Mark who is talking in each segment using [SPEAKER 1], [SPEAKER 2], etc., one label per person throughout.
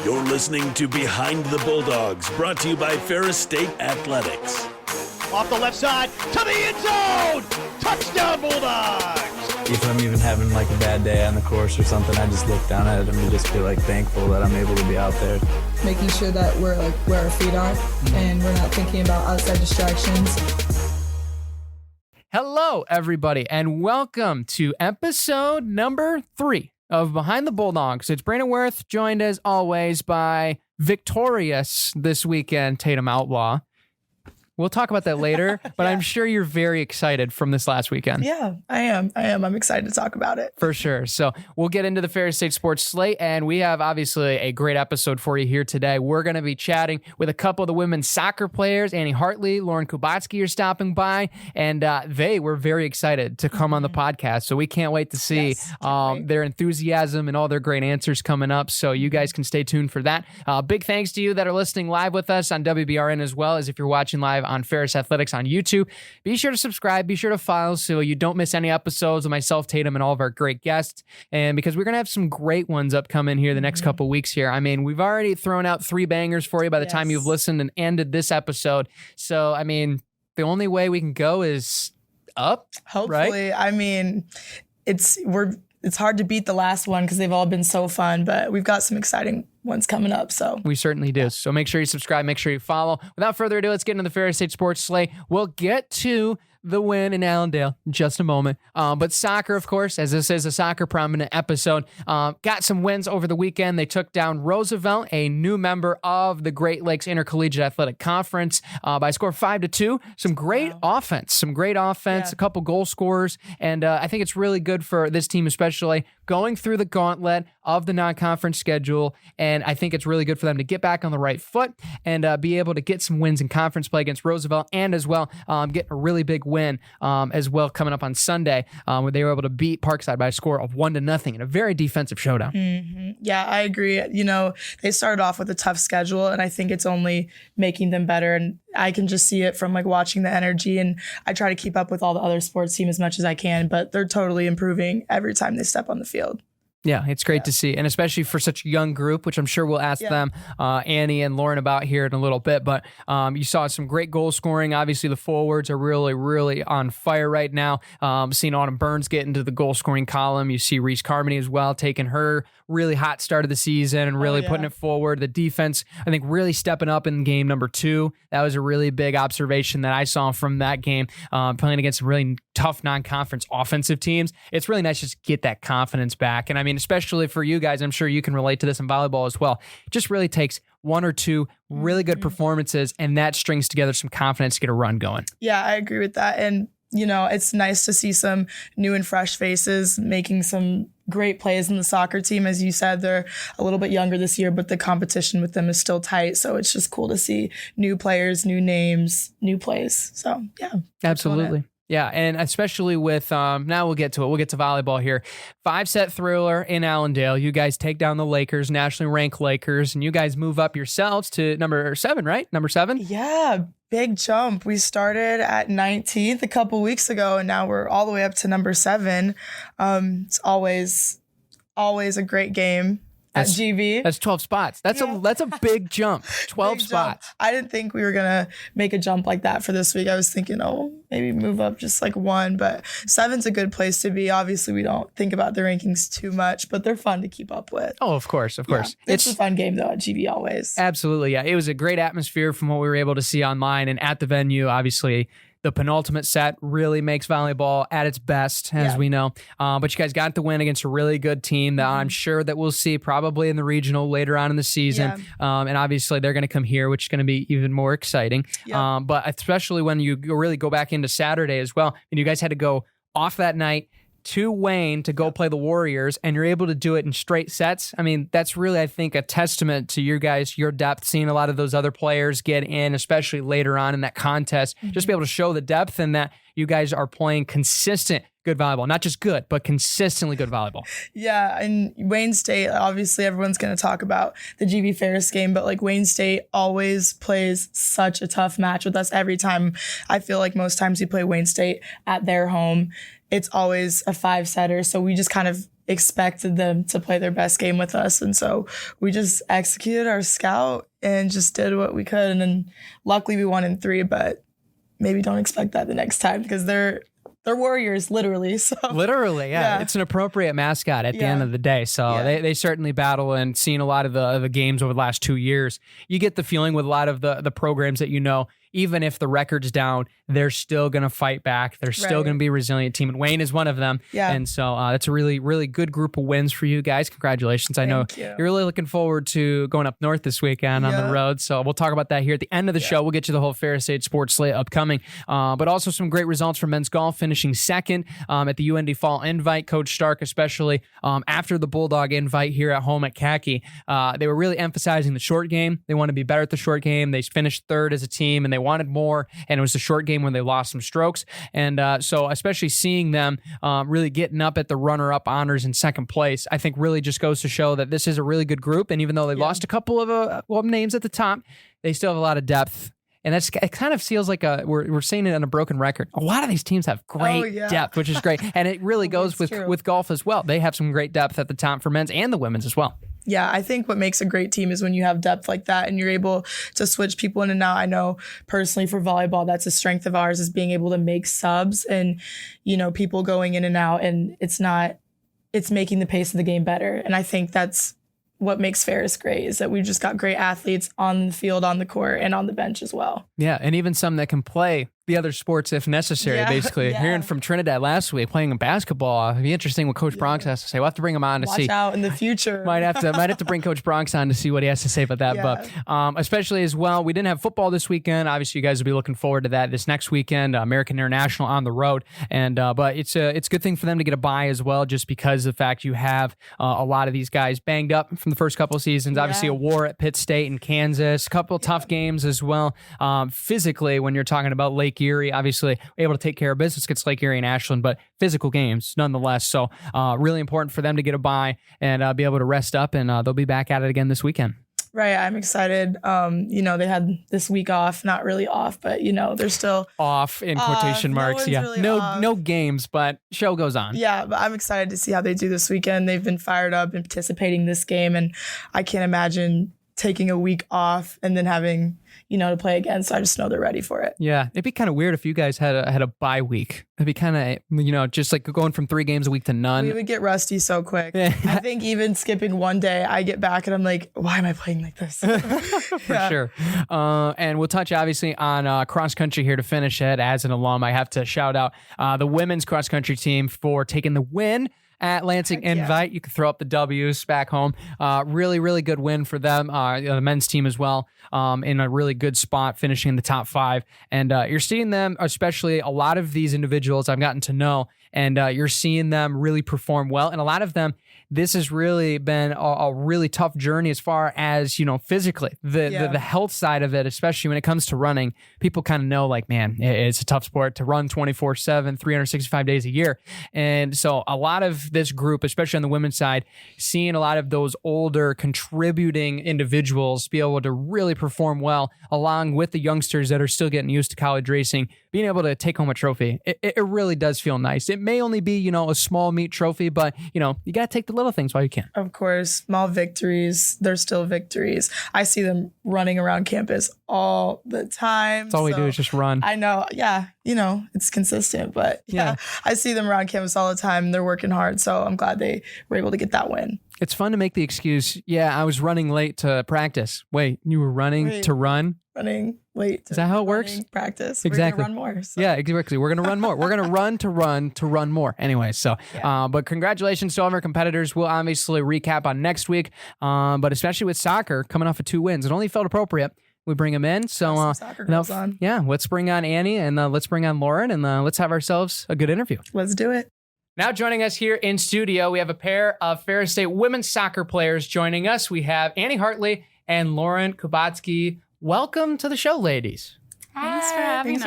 [SPEAKER 1] You're listening to Behind the Bulldogs, brought to you by Ferris State Athletics.
[SPEAKER 2] Off the left side, to the end zone! Touchdown, Bulldogs!
[SPEAKER 3] If I'm even having like a bad day on the course or something, I just look down at it and just feel like thankful that I'm able to be out there.
[SPEAKER 4] Making sure that we're like where our feet are and we're not thinking about outside distractions.
[SPEAKER 5] Hello, everybody, and welcome to episode number 3 of Behind the Bulldogs. It's Brandon Worth, joined as always by victorious this weekend Tatum Outlaw. We'll talk about that later, but I'm sure you're very excited from this last weekend.
[SPEAKER 4] Yeah, I am. I'm excited to talk about it.
[SPEAKER 5] For sure. So we'll get into the Ferris State Sports Slate, and we have obviously a great episode for you here today. We're going to be chatting with a couple of the women's soccer players. Annie Hartley, Lauren Kubacki are stopping by, and they were very excited to come on the podcast. So we can't wait to see their enthusiasm and all their great answers coming up. So you guys can stay tuned for that. Big thanks to you that are listening live with us on WBRN, as well as if you're watching live on Ferris Athletics on YouTube. Be sure to subscribe, be sure to follow so you don't miss any episodes of myself, Tatum, and all of our great guests. And because we're going to have some great ones upcoming here the next couple weeks here. I mean, we've already thrown out 3 bangers for you by the time you've listened and ended this episode. So, I mean, the only way we can go is up.
[SPEAKER 4] Hopefully.
[SPEAKER 5] Right?
[SPEAKER 4] I mean, it's hard to beat the last one because they've all been so fun, but we've got some exciting ones coming up. So
[SPEAKER 5] we certainly do. So make sure you subscribe, make sure you follow. Without further ado, let's get into the Ferris State Sports Slate. We'll get to the win in Allendale in just a moment. But soccer, of course, as this is a soccer prominent episode, got some wins over the weekend. They took down Roosevelt, a new member of the Great Lakes Intercollegiate Athletic Conference, by a score of 5-2. Some great offense, a couple goal scorers. And I think it's really good for this team, especially going through the gauntlet of the non-conference schedule. And I think it's really good for them to get back on the right foot and be able to get some wins in conference play against Roosevelt, and as well get a really big win as well coming up on Sunday, where they were able to beat Parkside by a score of 1-0 in a very defensive showdown.
[SPEAKER 4] Mm-hmm. Yeah, I agree. You know, they started off with a tough schedule, and I think it's only making them better. And I can just see it from like watching the energy, and I try to keep up with all the other sports teams as much as I can, but they're totally improving every time they step on the field.
[SPEAKER 5] Yeah, it's great to see, and especially for such a young group, which I'm sure we'll ask them, Annie and Lauren, about here in a little bit. But you saw some great goal scoring. Obviously, the forwards are really, really on fire right now. Seeing Autumn Burns get into the goal scoring column. You see Reese Carmody as well, taking her really hot start of the season and really putting it forward. The defense, I think, really stepping up in game number 2. That was a really big observation that I saw from that game. Playing against really tough non-conference offensive teams, it's really nice just to get that confidence back. And I mean, especially for you guys, I'm sure you can relate to this in volleyball as well. It just really takes 1 or 2 really good performances, and that strings together some confidence to get a run going.
[SPEAKER 4] Yeah, I agree with that. And, you know, it's nice to see some new and fresh faces making some great plays in the soccer team. As you said, they're a little bit younger this year, but the competition with them is still tight. So it's just cool to see new players, new names, new plays. So, yeah.
[SPEAKER 5] Absolutely. Yeah, and especially with, now we'll get to it. We'll get to volleyball here. 5-set thriller in Allendale. You guys take down the Lakers, nationally ranked Lakers, and you guys move up yourselves to number 7, right? Number 7?
[SPEAKER 4] Yeah, big jump. We started at 19th a couple weeks ago, and now we're all the way up to number 7. It's always a great game. At GB.
[SPEAKER 5] That's 12 spots. That's a big jump. 12
[SPEAKER 4] big
[SPEAKER 5] spots.
[SPEAKER 4] Jump. I didn't think we were going to make a jump like that for this week. I was thinking, maybe move up just like 1, but 7's a good place to be. Obviously, we don't think about the rankings too much, but they're fun to keep up with.
[SPEAKER 5] Oh, of course.
[SPEAKER 4] It's a fun game though at GB always.
[SPEAKER 5] Absolutely. Yeah. It was a great atmosphere from what we were able to see online and at the venue. Obviously, the penultimate set really makes volleyball at its best, as we know. But you guys got the win against a really good team that I'm sure that we'll see probably in the regional later on in the season. Yeah. And obviously they're going to come here, which is going to be even more exciting. Yeah. But especially when you really go back into Saturday as well, and you guys had to go off that night to Wayne to go play the Warriors, and you're able to do it in straight sets. I mean, that's really, I think, a testament to you guys, your depth, seeing a lot of those other players get in, especially later on in that contest, just be able to show the depth and that you guys are playing consistent good volleyball. Not just good, but consistently good volleyball.
[SPEAKER 4] Yeah, and Wayne State, obviously everyone's going to talk about the GB Ferris game, but like Wayne State always plays such a tough match with us every time. I feel like most times we play Wayne State at their home, it's always a 5-setter. So we just kind of expected them to play their best game with us. And so we just executed our scout and just did what we could. And then luckily we won in 3, but maybe don't expect that the next time because they're warriors, literally. So
[SPEAKER 5] literally, yeah. It's an appropriate mascot at the end of the day. So they certainly battle, and seeing a lot of the games over the last 2 years, you get the feeling with a lot of the programs that even if the record's down, they're still going to fight back. They're still going to be a resilient team. And Wayne is one of them. Yeah. And so that's a really, really good group of wins for you guys. Congratulations. I know you're really looking forward to going up north this weekend on the road. So we'll talk about that here at the end of the show. We'll get you the whole Ferris State sports slate upcoming. But also some great results for men's golf, finishing second at the UND Fall Invite. Coach Stark, especially after the Bulldog Invite here at home at Khaki, they were really emphasizing the short game. They want to be better at the short game. They finished third as a team, and they wanted more, and it was the short game when they lost some strokes. And so especially seeing them really getting up at the runner-up honors in second place, I think really just goes to show that this is a really good group. And even though they lost a couple of names at the top, they still have a lot of depth. And it kind of feels like we're saying it on a broken record. A lot of these teams have great depth, which is great. And it really goes with golf as well. They have some great depth at the top for men's and the women's as well.
[SPEAKER 4] Yeah, I think what makes a great team is when you have depth like that and you're able to switch people in and out. I know personally for volleyball, that's a strength of ours, is being able to make subs and, people going in and out, and it's making the pace of the game better. And I think that's what makes Ferris great, is that we've just got great athletes on the field, on the court, and on the bench as well. Yeah,
[SPEAKER 5] and even some that can play the other sports if necessary, basically. Hearing from Trinidad last week, playing basketball, it'd be interesting what Coach Bronx has to say. We'll have to bring him on to see.
[SPEAKER 4] Watch out in the future.
[SPEAKER 5] Might have to bring Coach Bronx on to see what he has to say about that. But especially as well, we didn't have football this weekend. Obviously, you guys will be looking forward to that this next weekend, American International on the road. And but it's a good thing for them to get a bye as well, just because of the fact you have a lot of these guys banged up from the first couple of seasons. Obviously, a war at Pitt State and Kansas, a couple of tough games as well. Physically, when you're talking about Lake Erie, obviously able to take care of business against Lake Erie and Ashland, but physical games nonetheless. So really important for them to get a bye and be able to rest up, and they'll be back at it again this weekend.
[SPEAKER 4] Right. I'm excited. They had this week off, not really off, but they're still
[SPEAKER 5] off in quotation marks.
[SPEAKER 4] No really
[SPEAKER 5] no games, but show goes on.
[SPEAKER 4] Yeah, but I'm excited to see how they do this weekend. They've been fired up and participating in this game, and I can't imagine taking a week off and then having to play again. So I just know they're ready for it.
[SPEAKER 5] Yeah, it'd be kind of weird if you guys had a bye week. It'd be kind of just like going from 3 games a week to none.
[SPEAKER 4] We would get rusty so quick. I think even skipping one day, I get back and I'm like, why am I playing like this?
[SPEAKER 5] For sure. And we'll touch obviously on cross country here to finish it. As an alum, I have to shout out the women's cross country team for taking the win at Lansing Invite. You can throw up the W's back home. Really, really good win for them. The men's team as well, in a really good spot, finishing in the top 5. And you're seeing them, especially a lot of these individuals I've gotten to know, and you're seeing them really perform well. And a lot of them, this has really been a really tough journey as far as, physically. The health side of it, especially when it comes to running, people kind of know, like, man, it's a tough sport to run 24/7, 365 days a year. And so a lot of this group, especially on the women's side, seeing a lot of those older contributing individuals be able to really perform well, along with the youngsters that are still getting used to college racing, being able to take home a trophy. It really does feel nice. It may only be, a small meat trophy, but, you got to take the little things while you can.
[SPEAKER 4] Of course, small victories, they're still victories. I see them running around campus all the time.
[SPEAKER 5] That's all we do is just run.
[SPEAKER 4] I know. Yeah. It's consistent, but I see them around campus all the time. They're working hard. So I'm glad they were able to get that win.
[SPEAKER 5] It's fun to make the excuse, I was running late to practice. Wait, you were running to run?
[SPEAKER 4] Running late.
[SPEAKER 5] Is that how it works?
[SPEAKER 4] Practice.
[SPEAKER 5] Exactly.
[SPEAKER 4] We're going to run more. So.
[SPEAKER 5] Yeah, exactly. We're going to run more. We're going to run more. Anyway, so, but congratulations to all of our competitors. We'll obviously recap on next week, but especially with soccer coming off of 2 wins. It only felt appropriate we bring them in. So,
[SPEAKER 4] soccer goes on.
[SPEAKER 5] Let's bring on Annie and let's bring on Lauren and let's have ourselves a good interview.
[SPEAKER 4] Let's do it.
[SPEAKER 5] Now joining us here in studio, we have a pair of Ferris State women's soccer players joining us. We have Annie Hartley and Lauren Kubacki. Welcome to the show, ladies.
[SPEAKER 6] Thanks for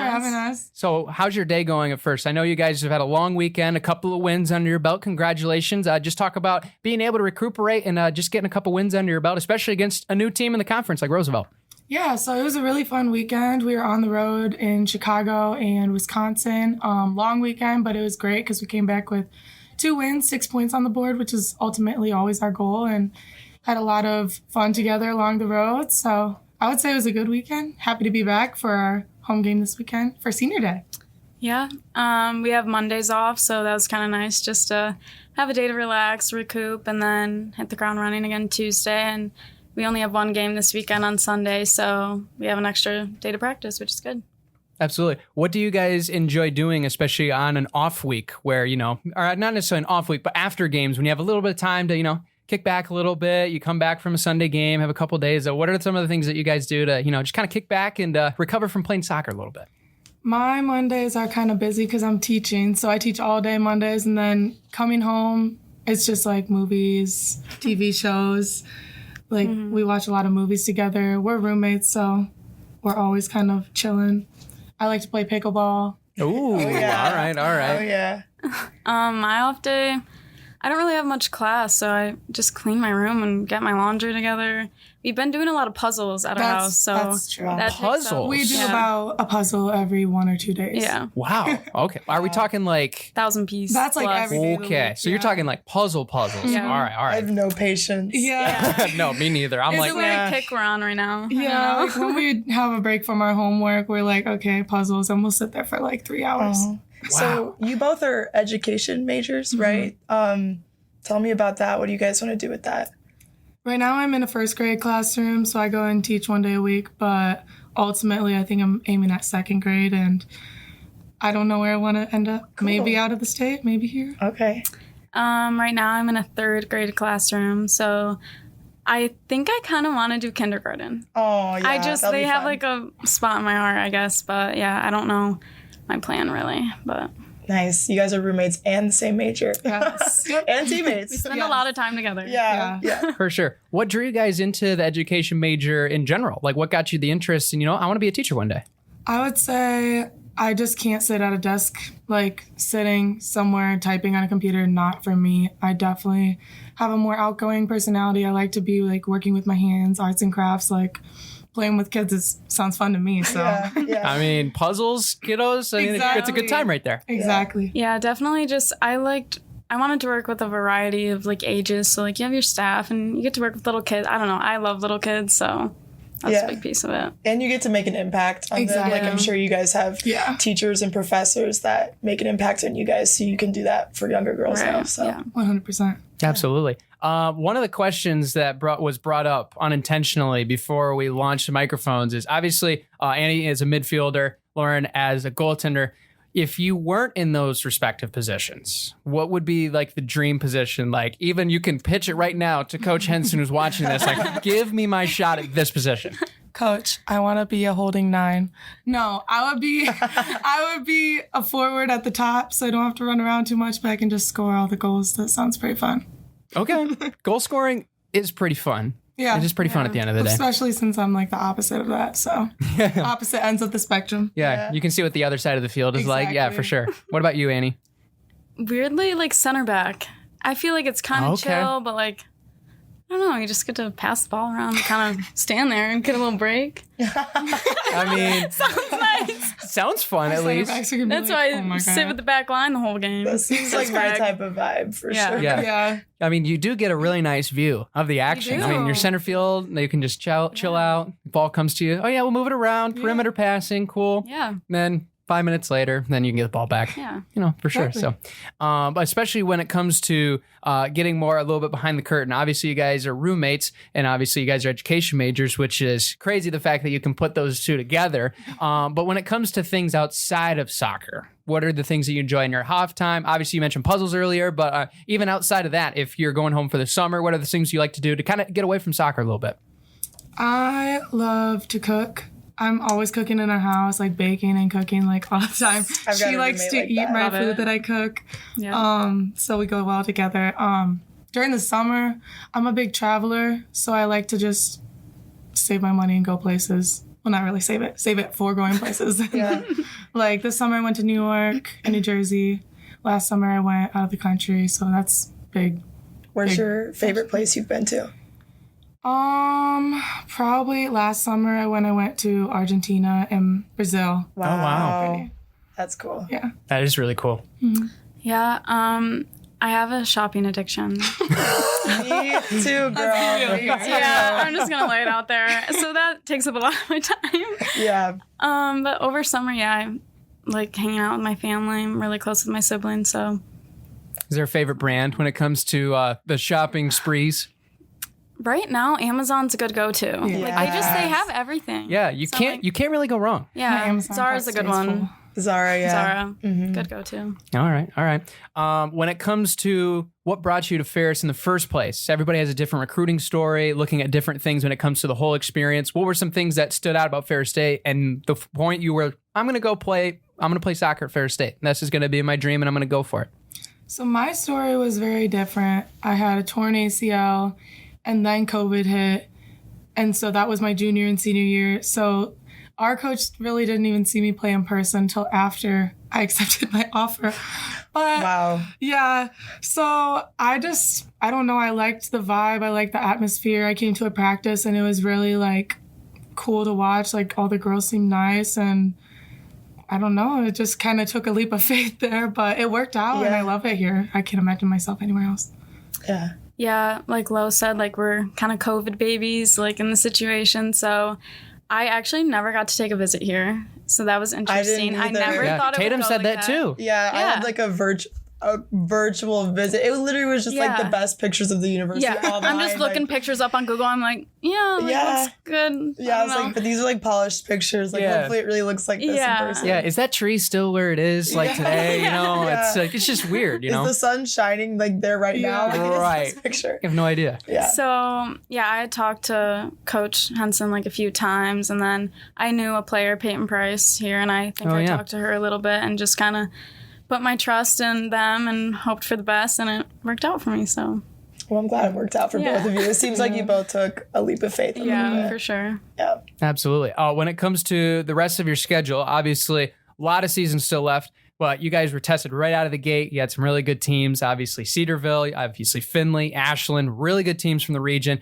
[SPEAKER 6] having us.
[SPEAKER 5] So how's your day going at first? I know you guys have had a long weekend, a couple of wins under your belt. Congratulations. Just talk about being able to recuperate and just getting a couple wins under your belt, especially against a new team in the conference like Roosevelt.
[SPEAKER 6] Yeah, so it was a really fun weekend. We were on the road in Chicago and Wisconsin. Long weekend, but it was great because we came back with 2 wins, 6 points on the board, which is ultimately always our goal, and had a lot of fun together along the road. So I would say it was a good weekend. Happy to be back for our home game this weekend for senior day.
[SPEAKER 7] Yeah, we have Mondays off, so that was kind of nice just to have a day to relax, recoup, and then hit the ground running again Tuesday. And we only have 1 game this weekend on Sunday, so we have an extra day to practice, which is good.
[SPEAKER 5] Absolutely. What do you guys enjoy doing, especially on an off week where, or not necessarily an off week, but after games when you have a little bit of time to, kick back a little bit, you come back from a Sunday game, have a couple of days. What are some of the things that you guys do to, just kind of kick back and recover from playing soccer a little bit?
[SPEAKER 6] My Mondays are kind of busy because I'm teaching. So I teach all day Mondays, and then coming home, it's just like movies, TV shows. Like we watch a lot of movies together. We're roommates, so we're always kind of chilling. I like to play pickleball.
[SPEAKER 5] Ooh,
[SPEAKER 4] yeah.
[SPEAKER 5] All right.
[SPEAKER 4] Oh, yeah.
[SPEAKER 7] My off day, I don't really have much class, so I just clean my room and get my laundry together. We've been doing a lot of puzzles at our house, so
[SPEAKER 6] that's true.
[SPEAKER 7] that takes up-
[SPEAKER 5] Puzzles?
[SPEAKER 6] We do about a puzzle every 1 or 2 days.
[SPEAKER 7] Yeah,
[SPEAKER 5] Wow. Okay. Are we talking like...
[SPEAKER 7] 1,000 piece.
[SPEAKER 6] That's like
[SPEAKER 7] plus.
[SPEAKER 6] every day of the
[SPEAKER 5] Okay,
[SPEAKER 6] week,
[SPEAKER 5] so you're talking like puzzles.
[SPEAKER 7] Yeah.
[SPEAKER 5] All right.
[SPEAKER 4] I have no patience.
[SPEAKER 6] Yeah.
[SPEAKER 5] No, me neither. I'm
[SPEAKER 7] It's
[SPEAKER 5] like,
[SPEAKER 7] a weird kick we're on right now.
[SPEAKER 6] Yeah,
[SPEAKER 7] I
[SPEAKER 6] like when we have a break from our homework, we're like, okay, puzzles, and we'll sit there for like 3 hours.
[SPEAKER 4] Oh. So you both are education majors, right? Tell me about that. What do you guys want to do with that?
[SPEAKER 6] Right now I'm in a first grade classroom, so I go and teach 1 day a week, but ultimately I think I'm aiming at 2nd grade, and I don't know where I want to end up.
[SPEAKER 4] Cool.
[SPEAKER 6] Maybe out of the state, maybe here.
[SPEAKER 4] Okay.
[SPEAKER 7] Right now I'm in a 3rd grade classroom, so I think I kind of want to do kindergarten.
[SPEAKER 4] Oh, yeah.
[SPEAKER 7] They have like a spot in my heart, I guess, but yeah, I don't know my plan really, but.
[SPEAKER 4] Nice. You guys are roommates and the same major.
[SPEAKER 6] Yes.
[SPEAKER 4] And teammates.
[SPEAKER 7] We spend a lot of time together.
[SPEAKER 4] Yeah.
[SPEAKER 5] for sure. What drew you guys into the education major in general? Like, what got you the interest in, I want to be a teacher one day?
[SPEAKER 6] I would say I just can't sit at a desk, like sitting somewhere typing on a computer, not for me. I definitely have a more outgoing personality. I like to be like working with my hands, arts and crafts, like playing with kids sounds fun to me. So
[SPEAKER 4] Yeah.
[SPEAKER 5] I mean, puzzles, kiddos, it's a
[SPEAKER 6] Exactly.
[SPEAKER 5] good time right there.
[SPEAKER 6] Exactly.
[SPEAKER 7] Yeah, definitely just, I wanted to work with a variety of like ages. So like you have your staff and you get to work with little kids. I don't know. I love little kids. So that's
[SPEAKER 4] Yeah.
[SPEAKER 7] a big piece of it.
[SPEAKER 4] And you get to make an impact on them.
[SPEAKER 6] Exactly.
[SPEAKER 4] Like I'm sure you guys have
[SPEAKER 6] Yeah.
[SPEAKER 4] teachers and professors that make an impact on you guys, so you can do that for younger girls now. So
[SPEAKER 7] Yeah.
[SPEAKER 6] 100%.
[SPEAKER 5] Absolutely. One of the questions that was brought up unintentionally before we launched the microphones is obviously Annie is a midfielder, Lauren as a goaltender. If you weren't in those respective positions, what would be like the dream position? Like even you can pitch it right now to Coach Henson who's watching this. Like, give me my shot at this position.
[SPEAKER 6] Coach, I want to be a holding 9. No, I would be a forward at the top, so I don't have to run around too much, but I can just score all the goals. That sounds pretty fun.
[SPEAKER 5] Okay. Goal scoring is pretty fun.
[SPEAKER 6] Yeah.
[SPEAKER 5] It is pretty fun at the end of the day.
[SPEAKER 6] Especially since I'm like the opposite of that. So opposite ends of the spectrum.
[SPEAKER 5] Yeah. You can see what the other side of the field is like. Yeah,
[SPEAKER 6] Exactly.
[SPEAKER 5] for sure. What about you, Annie?
[SPEAKER 7] Weirdly, like center back. I feel like it's kind of
[SPEAKER 5] Okay.
[SPEAKER 7] chill, but like, I don't know. You just get to pass the ball around and kind of stand there and get a little break.
[SPEAKER 5] I mean,
[SPEAKER 7] Sounds nice.
[SPEAKER 5] sounds fun at
[SPEAKER 6] Center
[SPEAKER 5] least.
[SPEAKER 6] backs are gonna be
[SPEAKER 7] That's
[SPEAKER 6] like,
[SPEAKER 7] why
[SPEAKER 6] oh my
[SPEAKER 7] I sit
[SPEAKER 6] God.
[SPEAKER 7] with the back line the whole game.
[SPEAKER 4] that seems like my
[SPEAKER 7] Swag.
[SPEAKER 4] type of vibe for
[SPEAKER 7] Yeah.
[SPEAKER 4] sure.
[SPEAKER 5] Yeah.
[SPEAKER 6] Yeah.
[SPEAKER 5] I mean, you do get a really nice view of the action. I mean, your
[SPEAKER 7] do.
[SPEAKER 5] center field, you can just chill out. Ball comes to you. Oh, yeah, we'll move it around. Perimeter passing. Cool.
[SPEAKER 7] Yeah.
[SPEAKER 5] And then 5 minutes later, then you can get the ball back.
[SPEAKER 7] Yeah.
[SPEAKER 5] For sure. So, but especially when it comes to getting more a little bit behind the curtain. Obviously, you guys are roommates, and obviously, you guys are education majors, which is crazy the fact that you can put those two together. But when it comes to things outside of soccer, what are the things that you enjoy in your half time? Obviously, you mentioned puzzles earlier, but even outside of that, if you're going home for the summer, what are the things you like to do to kind of get away from soccer a little bit?
[SPEAKER 6] I love to cook. I'm always cooking in our house, like baking and cooking like all the time.
[SPEAKER 4] I've got
[SPEAKER 6] She
[SPEAKER 4] a
[SPEAKER 6] likes
[SPEAKER 4] roommate
[SPEAKER 6] to
[SPEAKER 4] like
[SPEAKER 6] eat
[SPEAKER 4] that.
[SPEAKER 6] my
[SPEAKER 7] Love
[SPEAKER 6] food
[SPEAKER 7] it.
[SPEAKER 6] that I cook.
[SPEAKER 7] Yeah.
[SPEAKER 6] So we go well together. During the summer, I'm a big traveler, so I like to just save my money and go places. Well, not really save it for going places.
[SPEAKER 4] Yeah.
[SPEAKER 6] Like this summer I went to New York and New Jersey. Last summer I went out of the country, so that's big.
[SPEAKER 4] Where's your favorite place you've been to?
[SPEAKER 6] Probably last summer I went to Argentina and Brazil.
[SPEAKER 5] wow.
[SPEAKER 4] That's cool.
[SPEAKER 6] Yeah.
[SPEAKER 5] That is really cool.
[SPEAKER 7] Yeah. I have a shopping addiction.
[SPEAKER 4] Me too, girl.
[SPEAKER 7] Yeah, I'm just gonna lay it out there. So that takes up a lot of my time.
[SPEAKER 4] Yeah.
[SPEAKER 7] But over summer, yeah, I like hanging out with my family. I'm really close with my siblings, so.
[SPEAKER 5] Is there a favorite brand when it comes to the shopping sprees?
[SPEAKER 7] Right now, Amazon's a good go-to.
[SPEAKER 4] Yeah.
[SPEAKER 7] They have everything.
[SPEAKER 5] Yeah, you can't really go wrong.
[SPEAKER 6] My
[SPEAKER 7] Yeah,
[SPEAKER 6] Amazon
[SPEAKER 7] Zara's a good
[SPEAKER 6] cart stays
[SPEAKER 7] one.
[SPEAKER 6] full.
[SPEAKER 4] Zara, yeah.
[SPEAKER 7] Zara, good go-to.
[SPEAKER 5] All right. When it comes to what brought you to Ferris in the first place, everybody has a different recruiting story, looking at different things when it comes to the whole experience. What were some things that stood out about Ferris State and the point you were, I'm going to play soccer at Ferris State. This is going to be my dream and I'm going to go for it.
[SPEAKER 6] So my story was very different. I had a torn ACL and then COVID hit. And so that was my junior and senior year. So our coach really didn't even see me play in person until after I accepted my offer. But
[SPEAKER 4] Wow.
[SPEAKER 6] yeah, so I don't know. I liked the vibe. I liked the atmosphere. I came to a practice and it was really like cool to watch. Like all the girls seemed nice and I don't know. It just kind of took a leap of faith there, but it worked out and I love it here. I can't imagine myself anywhere else.
[SPEAKER 4] Yeah.
[SPEAKER 7] Yeah, like Lo said, like we're kind of COVID babies, like in the situation. So I actually never got to take a visit here. So that was interesting. I
[SPEAKER 4] either.
[SPEAKER 7] never
[SPEAKER 5] Yeah,
[SPEAKER 7] thought it
[SPEAKER 5] Tatum
[SPEAKER 7] would go
[SPEAKER 5] said
[SPEAKER 7] like
[SPEAKER 5] that too.
[SPEAKER 4] Yeah, I had like a virtual visit. It literally was just like the best pictures of the university.
[SPEAKER 7] Yeah, I'm
[SPEAKER 4] online.
[SPEAKER 7] just looking pictures up on Google. I'm like, looks good.
[SPEAKER 4] Yeah, I was like, but these are like polished pictures. Like, hopefully it really looks like this in person.
[SPEAKER 5] Yeah, is that tree still where it is like today? You know, it's like, it's just weird, you know?
[SPEAKER 4] Is the sun shining like there right now? Like,
[SPEAKER 5] Right.
[SPEAKER 4] This picture.
[SPEAKER 5] I have no idea.
[SPEAKER 4] Yeah.
[SPEAKER 7] So, yeah, I had talked to Coach Henson like a few times, and then I knew a player, Peyton Price, here, and I think I talked to her a little bit and just kind of put my trust in them and hoped for the best, and it worked out for me, so.
[SPEAKER 4] Well, I'm glad it worked out for both of you. It seems like you both took a leap of faith.
[SPEAKER 7] Yeah, for sure.
[SPEAKER 4] Yeah.
[SPEAKER 5] Absolutely. When it comes to the rest of your schedule, obviously a lot of seasons still left, but you guys were tested right out of the gate. You had some really good teams, obviously Cedarville, obviously Findlay, Ashland, really good teams from the region.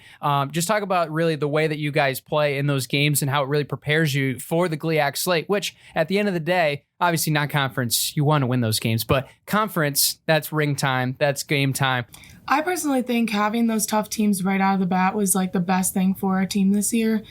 [SPEAKER 5] Just talk about really the way that you guys play in those games and how it really prepares you for the GLIAC slate, which at the end of the day, obviously non-conference, you want to win those games, but conference, that's ring time, that's game time.
[SPEAKER 6] I personally think having those tough teams right out of the bat was like the best thing for our team this year.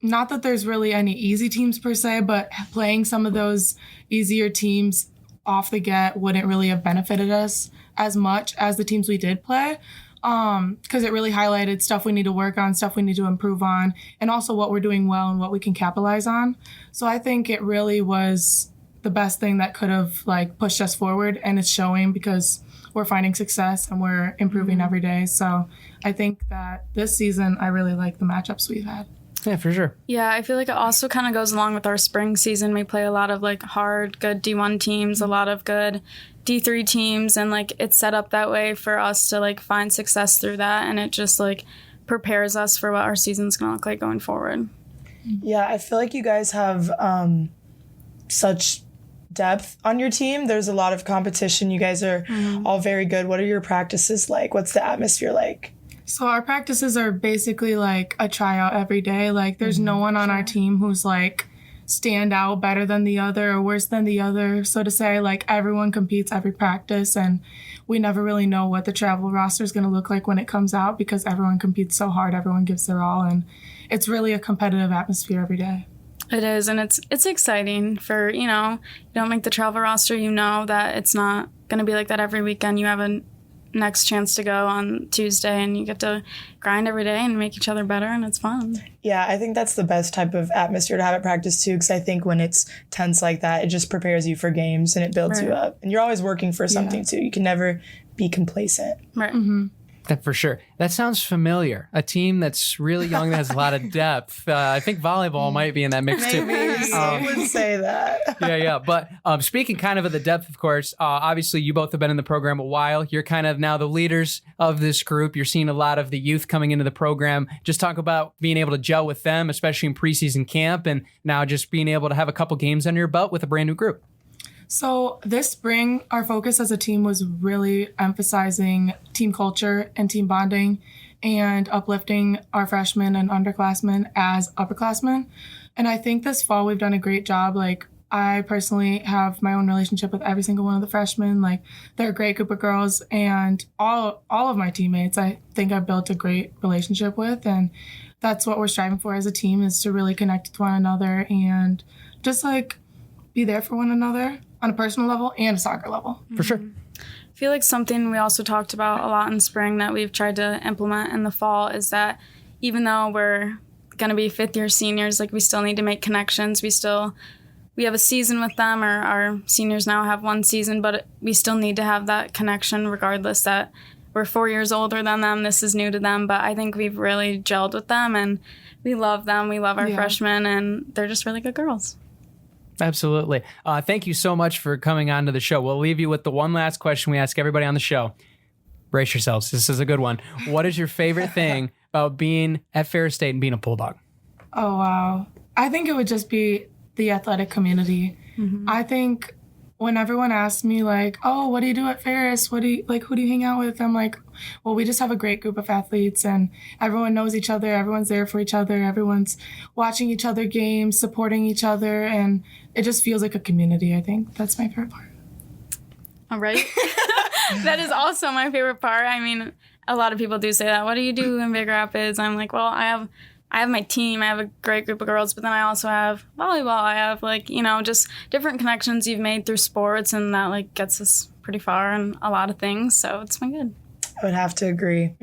[SPEAKER 6] Not that there's really any easy teams per se, but playing some of those easier teams off the get wouldn't really have benefited us as much as the teams we did play. Because it really highlighted stuff we need to work on, stuff we need to improve on, and also what we're doing well and what we can capitalize on. So I think it really was the best thing that could have like pushed us forward, and it's showing because we're finding success and we're improving every day. So I think that this season I really like the matchups we've had.
[SPEAKER 5] Yeah, for sure.
[SPEAKER 7] Yeah, I feel like it also kind of goes along with our spring season. We play a lot of like hard, good D1 teams, a lot of good D3 teams, and like it's set up that way for us to like find success through that, and it just like prepares us for what our season's gonna look like going forward.
[SPEAKER 4] Yeah, I feel like you guys have such depth on your team. There's a lot of competition. You guys are all very good. What are your practices like? What's the atmosphere like?
[SPEAKER 6] So our practices are basically like a tryout every day. Like there's no one on our team who's like stand out better than the other or worse than the other, so to say. Like everyone competes every practice, and we never really know what the travel roster is going to look like when it comes out because everyone competes so hard, everyone gives their all, and it's really a competitive atmosphere every day.
[SPEAKER 7] It is, and it's exciting for, you don't make the travel roster, that it's not going to be like that every weekend. You have a next chance to go on Tuesday, and you get to grind every day and make each other better, and it's fun.
[SPEAKER 4] Yeah, I think that's the best type of atmosphere to have at practice too, because I think when it's tense like that, it just prepares you for games and it builds you up. And you're always working for something too. You can never be complacent.
[SPEAKER 7] Right.
[SPEAKER 5] That for sure. That sounds familiar. A team that's really young that has a lot of depth. I think volleyball might be in that mix too.
[SPEAKER 4] Maybe some would say that.
[SPEAKER 5] Yeah. But speaking kind of the depth, of course, obviously you both have been in the program a while. You're kind of now the leaders of this group. You're seeing a lot of the youth coming into the program. Just talk about being able to gel with them, especially in preseason camp, and now just being able to have a couple games under your belt with a brand new group.
[SPEAKER 6] So this spring, our focus as a team was really emphasizing team culture and team bonding and uplifting our freshmen and underclassmen as upperclassmen. And I think this fall we've done a great job, like I personally have my own relationship with every single one of the freshmen. Like, they're a great group of girls, and all of my teammates, I think I've built a great relationship with, and that's what we're striving for as a team, is to really connect with one another and just like be there for one another on a personal level and a soccer level.
[SPEAKER 5] For sure.
[SPEAKER 7] I feel like something we also talked about a lot in spring that we've tried to implement in the fall is that even though we're going to be fifth-year seniors, like, we still need to make connections. We have a season with them, or our seniors now have one season, but we still need to have that connection regardless that we're 4 years older than them. This is new to them, but I think we've really gelled with them, and we love them. We love our freshmen, and they're just really good girls.
[SPEAKER 5] Absolutely. Thank you so much for coming on to the show. We'll leave you with the one last question we ask everybody on the show. Brace yourselves. This is a good one. What is your favorite thing about being at Ferris State and being a Bulldog?
[SPEAKER 6] Oh, wow. I think it would just be the athletic community. I think when everyone asks me, like, oh, what do you do at Ferris? Who do you hang out with? I'm like, well, we just have a great group of athletes, and everyone knows each other. Everyone's there for each other. Everyone's watching each other games, supporting each other, and it just feels like a community. I think that's my favorite part.
[SPEAKER 7] All right. That is also my favorite part. I mean, a lot of people do say that. What do you do in Big Rapids? I'm like, well, I have my team. I have a great group of girls, but then I also have volleyball. I have, like, just different connections you've made through sports, and that, like, gets us pretty far in a lot of things. So it's been good.
[SPEAKER 4] I would have to agree.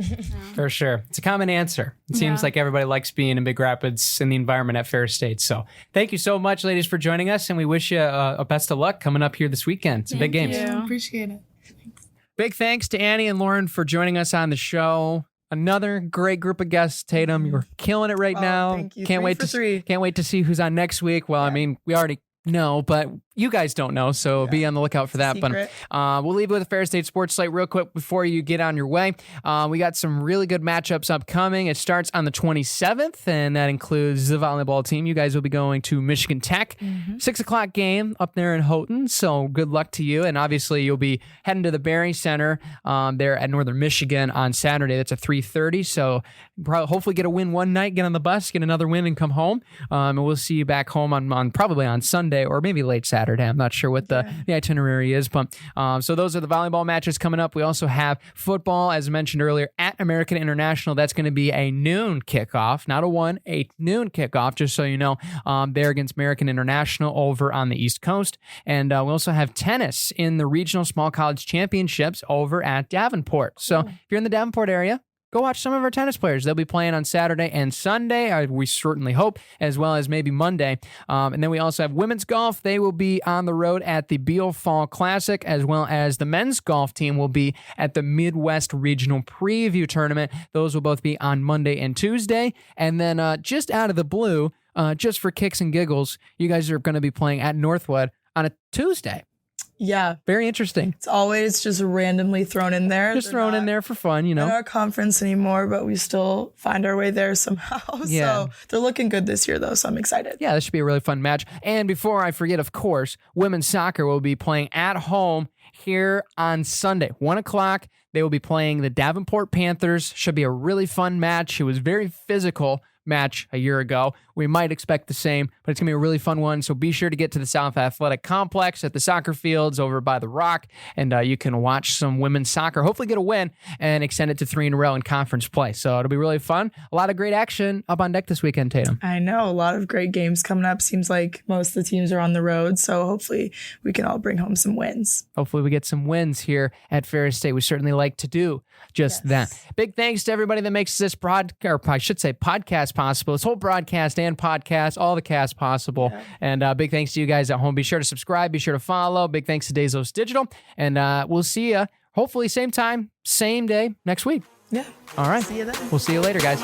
[SPEAKER 5] For sure. It's a common answer. It seems like everybody likes being in Big Rapids in the environment at Ferris State. So thank you so much, ladies, for joining us, and we wish you a best of luck coming up here this weekend. It's a big game.
[SPEAKER 6] Yeah, appreciate it.
[SPEAKER 5] Big thanks to Annie and Lauren for joining us on the show. Another great group of guests, Tatum. You're killing it right now.
[SPEAKER 4] Thank you.
[SPEAKER 5] Can't wait to see who's on next week. Well, I mean, we already know, but you guys don't know, so be on the lookout for that.
[SPEAKER 4] Secret.
[SPEAKER 5] But we'll leave with the Ferris State Sports Slate real quick before you get on your way. We got some really good matchups upcoming. It starts on the 27th, and that includes the volleyball team. You guys will be going to Michigan Tech. 6 o'clock game up there in Houghton, so good luck to you. And obviously, you'll be heading to the Barry Center there at Northern Michigan on Saturday. That's at 3:30, so hopefully get a win one night, get on the bus, get another win, and come home. And we'll see you back home on probably on Sunday or maybe late Saturday. I'm not sure what the itinerary is, but so those are the volleyball matches coming up. We also have football, as mentioned earlier, at American International. That's going to be a noon kickoff, not a noon kickoff, just so you know. There against American International over on the East Coast. And we also have tennis in the regional small college championships over at Davenport. So if you're in the Davenport area, go watch some of our tennis players. They'll be playing on Saturday and Sunday, we certainly hope, as well as maybe Monday. And then we also have women's golf. They will be on the road at the Beal Fall Classic, as well as the men's golf team will be at the Midwest Regional Preview Tournament. Those will both be on Monday and Tuesday. And then just out of the blue, just for kicks and giggles, you guys are going to be playing at Northwood on a Tuesday.
[SPEAKER 4] Yeah.
[SPEAKER 5] Very interesting.
[SPEAKER 4] It's always just randomly thrown in there.
[SPEAKER 5] Just thrown in there for fun,
[SPEAKER 4] in our conference anymore, but we still find our way there somehow.
[SPEAKER 5] Yeah.
[SPEAKER 4] So they're looking good this year, though, so I'm excited.
[SPEAKER 5] Yeah, this should be a really fun match. And before I forget, of course, women's soccer will be playing at home here on Sunday, 1 o'clock. They will be playing the Davenport Panthers. Should be a really fun match. It was very physical match a year ago. We might expect the same, but it's going to be a really fun one. So be sure to get to the South Athletic Complex at the soccer fields over by the Rock, and you can watch some women's soccer, hopefully get a win, and extend it to 3 in a row in conference play. So it'll be really fun. A lot of great action up on deck this weekend, Tatum.
[SPEAKER 4] I know. A lot of great games coming up. Seems like most of the teams are on the road, so hopefully we can all bring home some wins.
[SPEAKER 5] Hopefully we get some wins here at Ferris State. We certainly like to do just that. Big thanks to everybody that makes this podcast possible. This whole broadcast and podcast, all the cast possible. Yeah. And big thanks to you guys at home. Be sure to subscribe. Be sure to follow. Big thanks to Dazos Digital. And we'll see you hopefully same time, same day next week.
[SPEAKER 4] Yeah.
[SPEAKER 5] All right.
[SPEAKER 4] See you then.
[SPEAKER 5] We'll see you later, guys.